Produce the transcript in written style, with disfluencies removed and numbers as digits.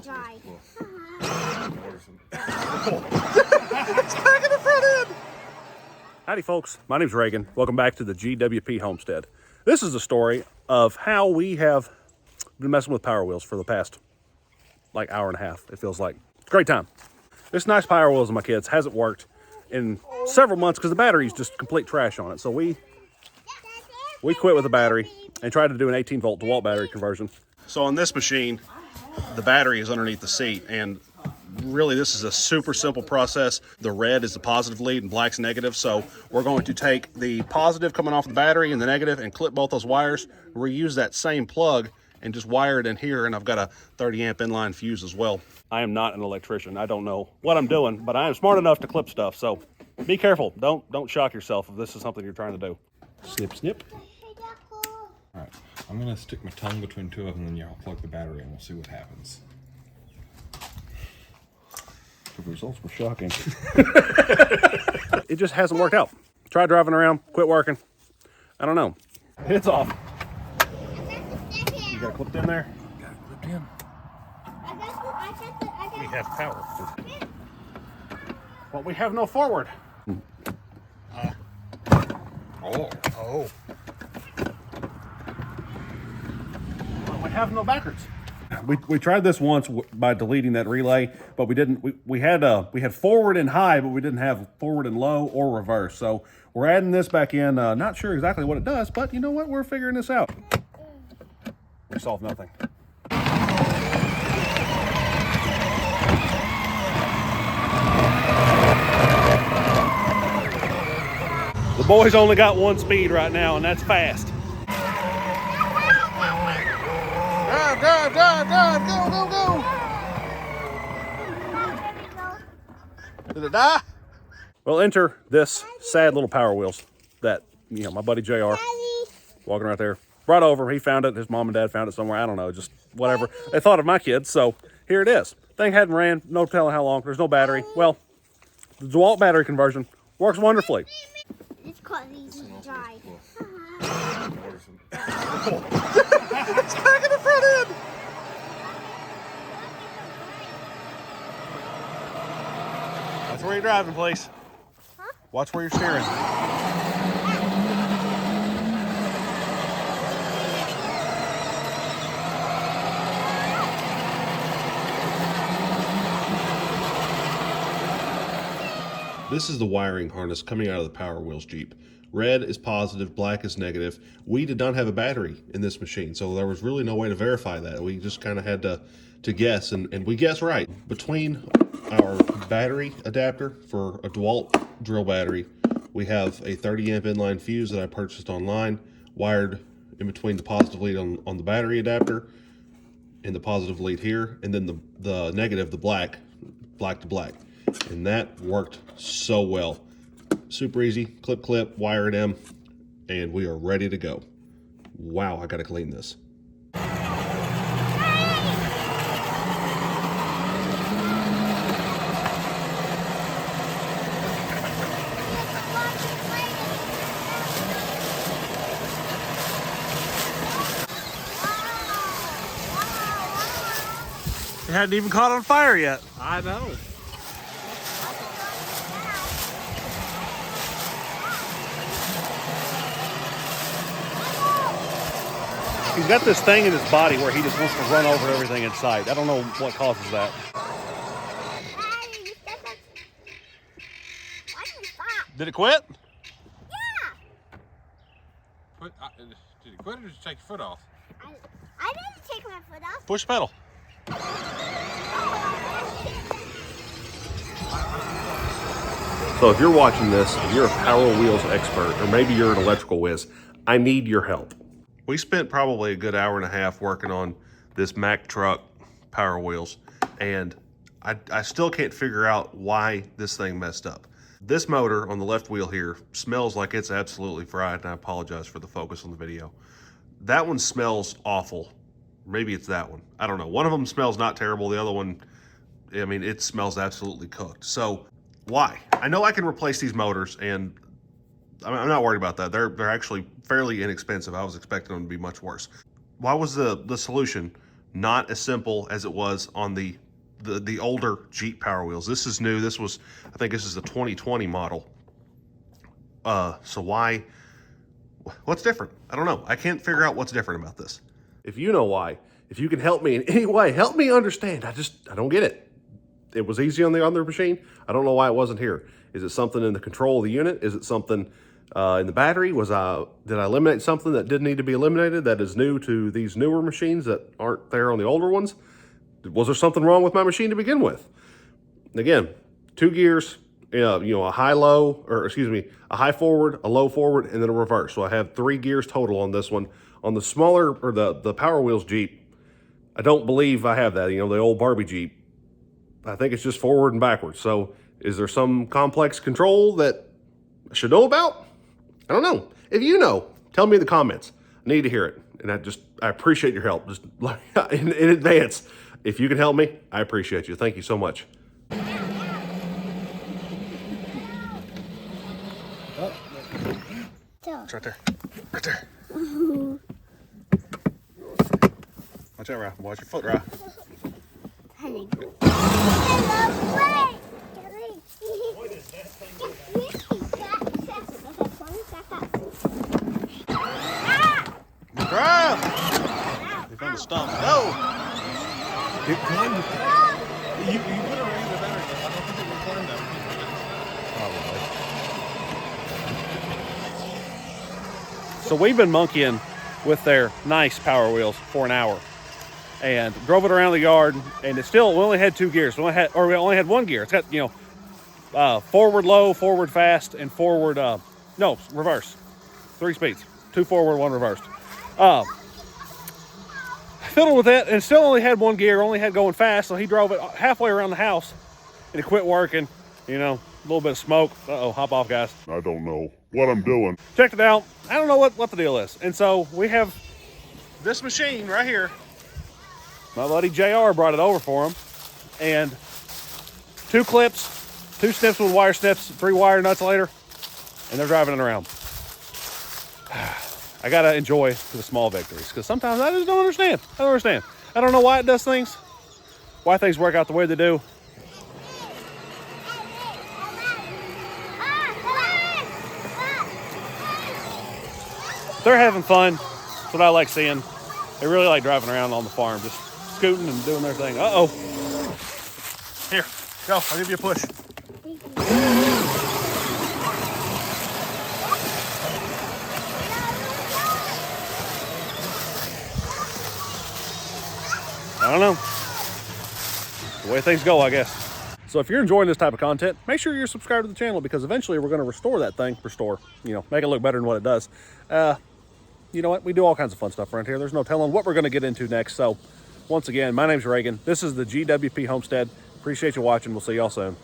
dry. Stuck in the front end. Howdy folks, my name's Reagan. Welcome back to the GWP Homestead. This is the story of how we have been messing with Power Wheels for the past like hour and a half, it feels like. Great time. This nice Power Wheels of my kids hasn't worked in several months because the battery's just complete trash on it. So we quit with the battery and tried to do an 18-volt DeWalt battery conversion. So on this machine, the battery is underneath the seat, and really this is a super simple process. The red is the positive lead and black's negative. So we're going to take the positive coming off the battery and the negative and clip both those wires, reuse that same plug and just wire it in here. And I've got a 30 amp inline fuse as well. I am not an electrician. I don't know what I'm doing, but I am smart enough to clip stuff. So be careful. Don't shock yourself if this is something you're trying to do. Snip, snip. All right, I'm gonna stick my tongue between two of them, and then y'all plug the battery, and we'll see what happens. The results were shocking. It just hasn't worked out. Tried driving around, quit working. I don't know. It's off. You got it clipped in there? Got it clipped in. We have power. But we have no forward. Oh. We have no backwards. We tried this once by deleting that relay, but we didn't. We had forward and high, but we didn't have forward and low or reverse. So we're adding this back in. Not sure exactly what it does, but you know what? We're figuring this out. We solved nothing. The boys only got one speed right now, and that's fast. Drive, go. Did it die? Well, enter this sad little Power Wheels that, you know, my buddy JR, walking right there, brought over. He found it. His mom and dad found it somewhere. I don't know, just whatever. They thought of my kids, so here it is. Thing hadn't ran, no telling how long. There's no battery. Well, the DeWalt battery conversion works wonderfully. It's called easy dry. Stuck in the front end. Watch where you're driving, please. Huh? Watch where you're steering. This is the wiring harness coming out of the Power Wheels Jeep. Red is positive, black is negative. We did not have a battery in this machine, so there was really no way to verify that. We just kind of had to guess, and we guessed right. Between our battery adapter for a DeWalt drill battery, we have a 30 amp inline fuse that I purchased online, wired in between the positive lead on the battery adapter and the positive lead here, and then the negative, the black to black. And that worked so well. Super easy, clip, wire it in, and we are ready to go. Wow, I gotta clean this. It hadn't even caught on fire yet. I know. He's got this thing in his body where he just wants to run over everything in sight. I don't know what causes that. Did it quit? Yeah. Did it quit or did you take your foot off? I didn't take my foot off. Push pedal. So if you're watching this, if you're a Power Wheels expert, or maybe you're an electrical whiz, I need your help. We spent probably a good hour and a half working on this Mack truck Power Wheels, and I still can't figure out why this thing messed up. This motor on the left wheel here smells like it's absolutely fried, and I apologize for the focus on the video. That one smells awful. Maybe it's that one. I don't know. One of them smells not terrible. The other one, I mean, it smells absolutely cooked. So why? I know I can replace these motors, and I'm not worried about that. They're actually fairly inexpensive. I was expecting them to be much worse. Why was the solution not as simple as it was on the older Jeep Power Wheels. This is new. This was, I think this is the 2020 model. So what's different? I don't know. I can't figure out what's different about this. If you know why, if you can help me in any way, help me understand. I don't get it. It was easy on the other machine. I don't know why it wasn't here. Is it something in the control of the unit? Is it something in the battery? Did I eliminate something that didn't need to be eliminated that is new to these newer machines that aren't there on the older ones? Was there something wrong with my machine to begin with? Again, 2 gears, a high forward, a low forward, and then a reverse. So I have 3 gears total on this one. On the smaller, or the Power Wheels Jeep, I don't believe I have that, the old Barbie Jeep. I think it's just forward and backwards. So is there some complex control that I should know about? I don't know. If you know, tell me in the comments. I need to hear it. And I appreciate your help. Just like in advance. If you can help me, I appreciate you. Thank you so much. It's right there. Right there. Watch out, Ralph. Watch your foot, Ralph. Ralph! You found a stump. No! It climbed. You put a razor battery. I don't think it would climb that. Probably. So we've been monkeying with their nice Power Wheels for an hour, and drove it around the yard, and we only had 2 gears. We only had 1 gear. It's got forward low, forward fast, and forward reverse. 3 speeds, 2 forward, 1 reversed. Fiddled with it, and still only had 1 gear, only had going fast, so he drove it halfway around the house, and it quit working. A little bit of smoke. Uh-oh, hop off, guys. I don't know what I'm doing. Checked it out. I don't know what the deal is. And so we have this machine right here. My buddy JR brought it over for him, and 2 clips, 2 snips with wire snips, 3 wire nuts later, and they're driving it around. I gotta enjoy the small victories, because sometimes I just don't understand. I don't know why it does things, why things work out the way they do. They're having fun. That's what I like seeing. They really like driving around on the farm, just scooting and doing their thing. Uh-oh. Here, go. I'll give you a push. I don't know. The way things go, I guess. So if you're enjoying this type of content, make sure you're subscribed to the channel, because eventually we're going to restore that thing. Make it look better than what it does. You know what? We do all kinds of fun stuff around here. There's no telling what we're going to get into next. So once again, my name's Reagan. This is the GWP Homestead. Appreciate you watching. We'll see y'all soon.